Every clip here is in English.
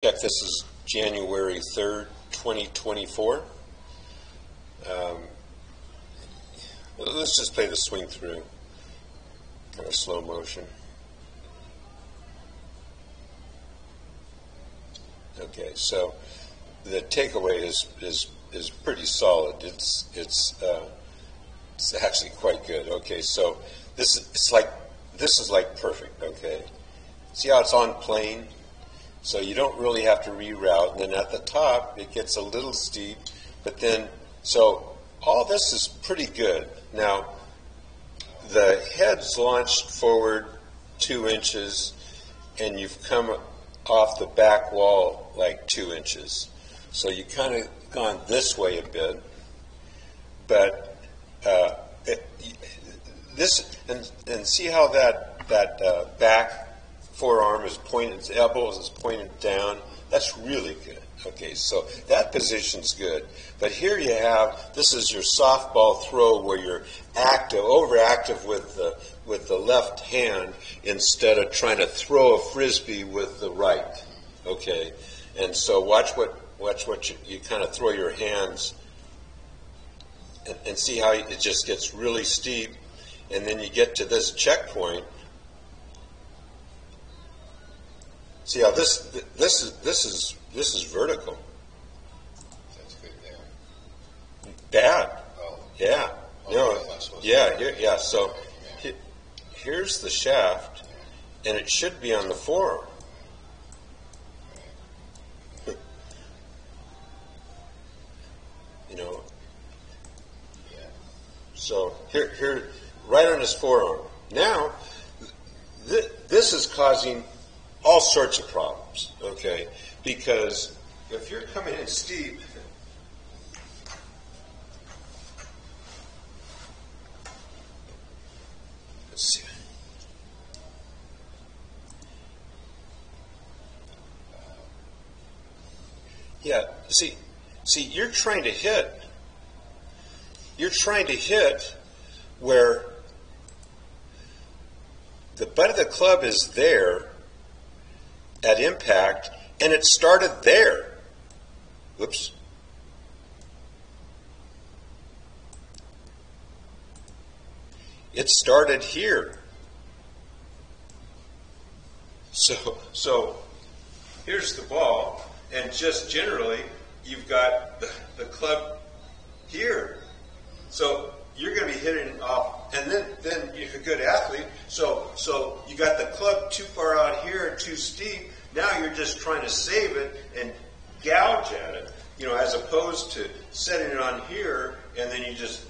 Check, this is January 3rd, 2024. Let's just play the swing through, kind of slow motion. Okay, so the takeaway is pretty solid. It's actually quite good. Okay, so this is like perfect. Okay, see how it's on plane? So you don't really have to reroute. And then at the top, it gets a little steep. But then, so all this is pretty good. Now, the head's launched forward 2 inches, and you've come off the back wall like 2 inches. So you kind of gone this way a bit. But and see how that back forearm is pointed, its elbows is pointed down. That's really good. Okay, so that position's good. But here you have, this is your softball throw where you're overactive with the left hand instead of trying to throw a frisbee with the right. Okay, and so watch what you kind of throw your hands and see how it just gets really steep, and then you get to this checkpoint. See how this is vertical. That's good there. Bad. Oh. Yeah. Oh, No. Yeah. So here's the shaft, and it should be on the forearm. You know. Yeah. So here, right on his forearm. Now, this is causing all sorts of problems, okay? Because if you're coming in steep, let's see. Yeah, see, you're trying to hit where the butt of the club is there at impact, and it started there. Whoops. It started here. So here's the ball, and just generally, you've got the club here. So you're going to be hitting off, and then you're a good athlete. So you got the club too far out here, too steep. Now you're just trying to save it and gouge at it, as opposed to setting it on here, and then you just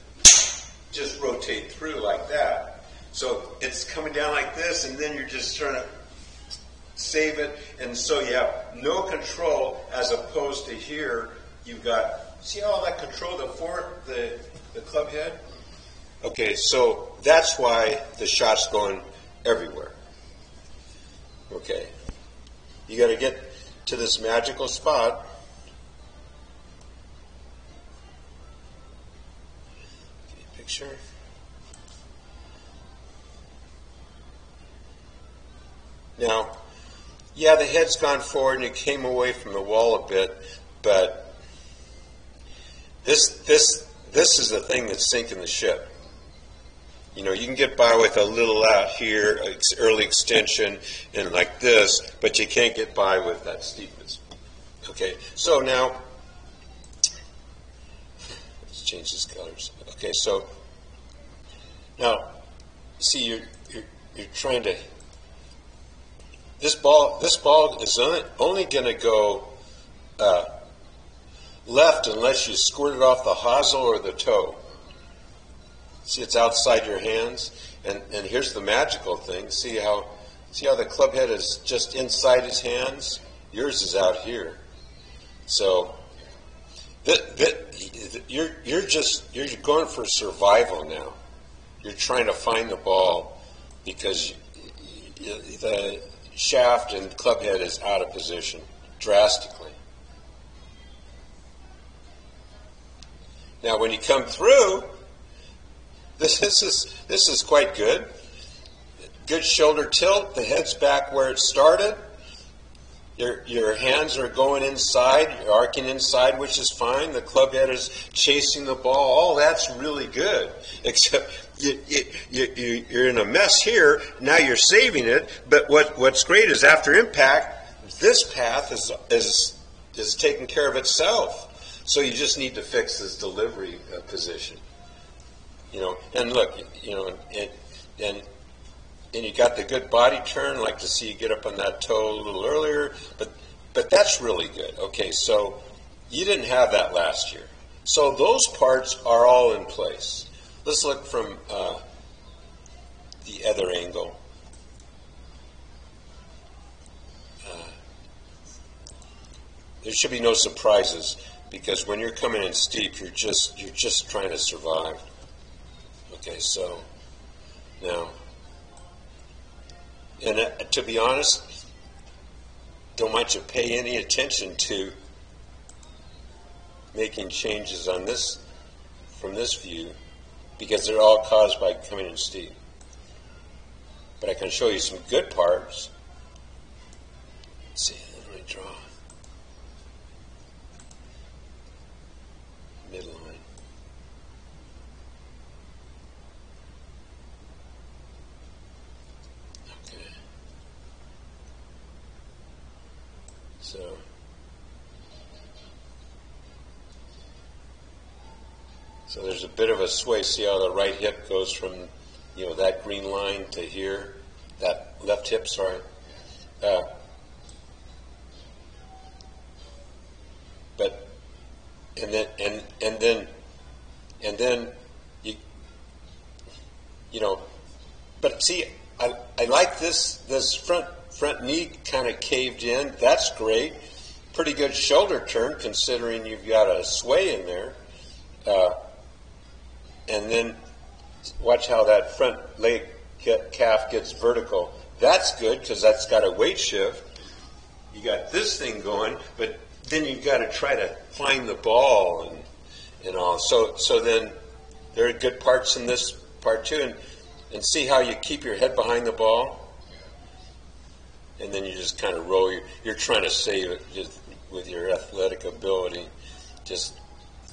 rotate through like that. So it's coming down like this, and then you're just trying to save it, and so you have no control, as opposed to here, you've got, see all that control, the club head? Okay, so that's why the shot's going everywhere. Okay. You got to get to this magical spot. Picture. Now, yeah, the head's gone forward and it came away from the wall a bit, but this is the thing that's sinking the ship. You can get by with a little out here, early extension, and like this, but you can't get by with that steepness. Okay, so now, let's change these colors. Okay, so now, see, you're trying to, this ball is only going to go left unless you squirt it off the hosel or the toe. See, it's outside your hands, and here's the magical thing. See how the club head is just inside his hands? Yours is out here. So you're going for survival now. You're trying to find the ball because the shaft and club head is out of position drastically. Now, when you come through, this is quite good. Good shoulder tilt. The head's back where it started. Your hands are going inside, you're arcing inside, which is fine. The club head is chasing the ball. All that's really good. Except you're in a mess here. Now you're saving it. But what's great is after impact, this path is taking care of itself. So you just need to fix this delivery position. And look, and you got the good body turn, like to see you get up on that toe a little earlier, but that's really good. Okay, so you didn't have that last year. So those parts are all in place. Let's look from the other angle. There should be no surprises, because when you're coming in steep, you're just trying to survive. Okay, so now. And to be honest, don't want you to pay any attention to making changes on this from this view, because they're all caused by coming in steep. But I can show you some good parts. Let's see, let me draw midline. So there's a bit of a sway. See how the right hip goes from, that green line to here? That left hip, sorry. But and then but see, I like this front knee kind of caved in. That's great. Pretty good shoulder turn considering you've got a sway in there. And then watch how that front leg calf gets vertical. That's good because that's got a weight shift. You got this thing going, but then you've got to try to find the ball and all. So then there are good parts in this part too. And see how you keep your head behind the ball? And then you just kind of roll. You're trying to save it just with your athletic ability. Just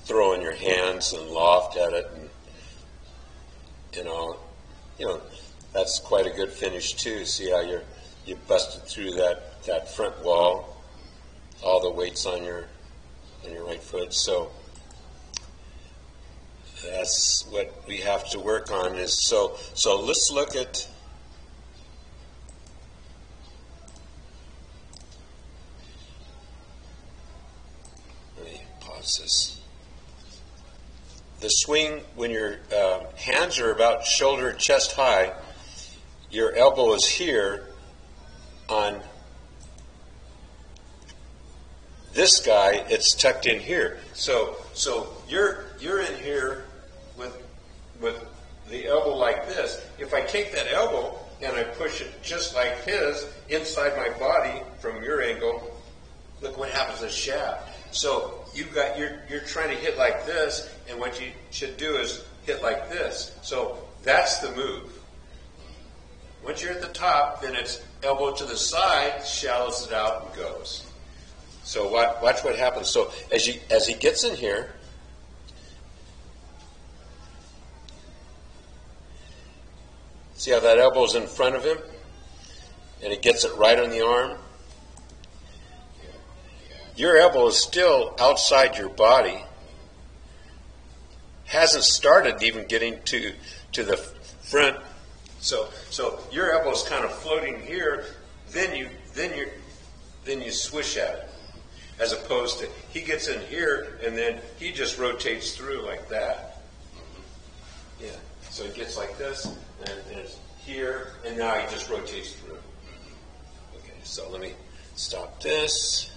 throwing your hands and loft at it. And all. That's quite a good finish too. See how you busted through that front wall. All the weight's on your right foot. So that's what we have to work on. So let's look at let me pause this. The swing, when your hands are about shoulder, chest high, your elbow is here on this guy, it's tucked in here. So you're in here with the elbow like this. If I take that elbow and I push it just like his inside my body from your angle, look what happens to the shaft. So you're trying to hit like this, and what you should do is hit like this. So that's the move. Once you're at the top, then it's elbow to the side, shallows it out and goes. So watch what happens. So as he gets in here, see how that elbow's in front of him, and he gets it right on the arm. Your elbow is still outside your body, hasn't started even getting to the front. So your elbow is kind of floating here. Then you swish at it, as opposed to he gets in here and then he just rotates through like that. Yeah. So he gets like this and it's here, and now he just rotates through. Okay. So let me stop this.